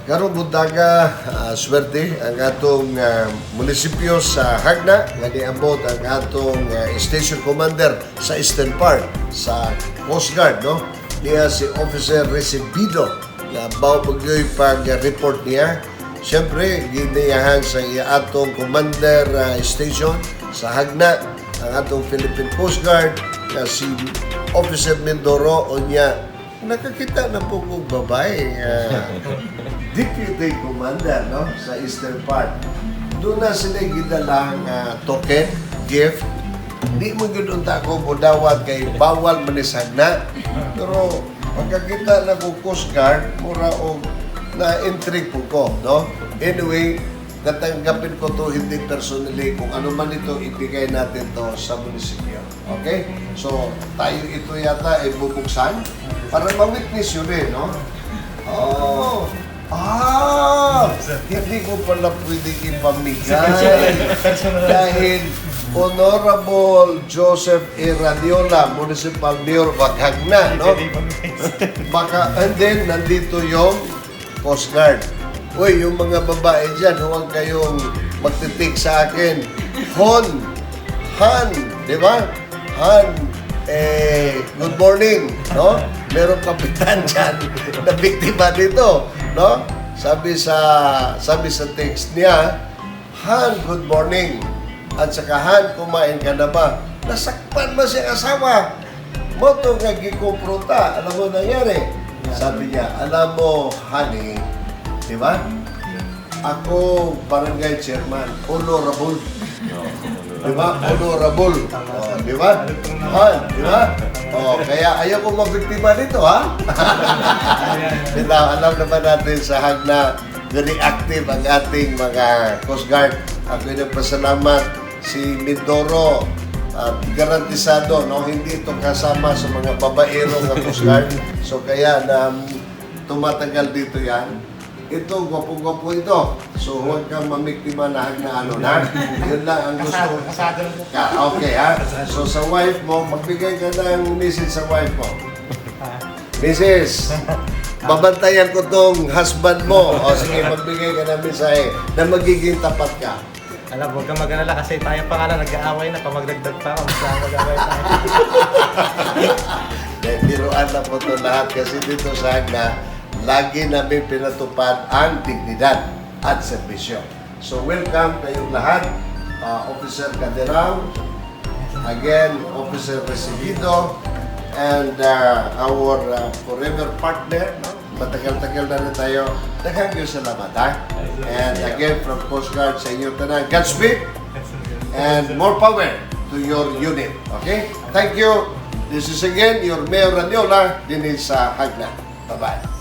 Karong buntaga, swerte ang atong munisipyo sa Hagna nga niabot ang atong station commander sa Eastern Part sa Coast Guard, no? Niya si Officer Recibido na bao pagyoy pag-report niya. Siyempre, ginayahan sa iya atong commander station sa Hagna ang atong Philippine Coast Guard na si Officer Mindoro o niya nakakita na po kong babae, Deputy Commander, no? Sa Eastern Part. Doon na sila gidalang token, gift. Di mo ginunta ko budawat kay bawal manisag na. Pero pagkakita na ko Coast Guard, mura o na-intrigue po ko, no? Anyway, natanggapin ko to hindi personally kung ano man ito ibigay natin to sa munisipyo. Okay? So, tayo ito yata ay bubuksan para ma-witness yun eh, no? Oh! Hindi ko pala pwede ipamigay dahil Honorable Joseph E. Radiola, Municipal Mayor Hagna, no? Baka, and then, nandito yung Coast Guard. Uy, yung mga babae dyan, huwag kayong magtitik sa akin. Han, di ba? Han, good morning, no? Merong kapitan dyan na biktima dito, no? Sabi sa text niya, Han, good morning. At saka, Han, kumain ka na ba? Nasakpan mo siyang asawa. Moto nga gikumpronta. Alam mo nangyari? Sabi niya, alam mo, honey, di ba? Ako, barangay chairman, honorable. Di ba? Honorable. Oh, di ba? Di ba? Oh, kaya ayaw ko mabiktima dito, ha? Alam naman natin sa Hagna, very active ang ating mga Coast Guard. Ako yung pasalamat si Mindoro. Garantisado, no? Hindi ito kasama sa mga babaero ng Coast Guard. So kaya na tumatagal dito yan. Ito, gwapo-gwapo ito. So huwag kang mamiktima na ano na. Yun lang ang gusto. Okay, ha? So sa wife mo, magbigay ka ng message sa wife mo. Mrs. Babantayan ko tong husband mo. O sige, magbigay ka ng mensahe na magiging tapat ka. Alam, huwag kang mag-alala kasi tayo pa nga lang nag-aaway na. Pamagdagdag pa ako, mas mag-aaway tayo. Biruan na po ito lahat kasi dito sa Hagna, lagi namin pinatupad ang dignidad at serbisyo. So welcome kayong lahat, Officer Caderao, again, Officer Recibido, and our forever partner, no? Matagal-tagal na rin tayo. Daghang kayo salamat, ha? And again, from Coast Guard sa inyo tanan, Godspeed and more power to your unit. Okay? Thank you. This is again your Mayor Radiola, din sa Hagna. Bye-bye.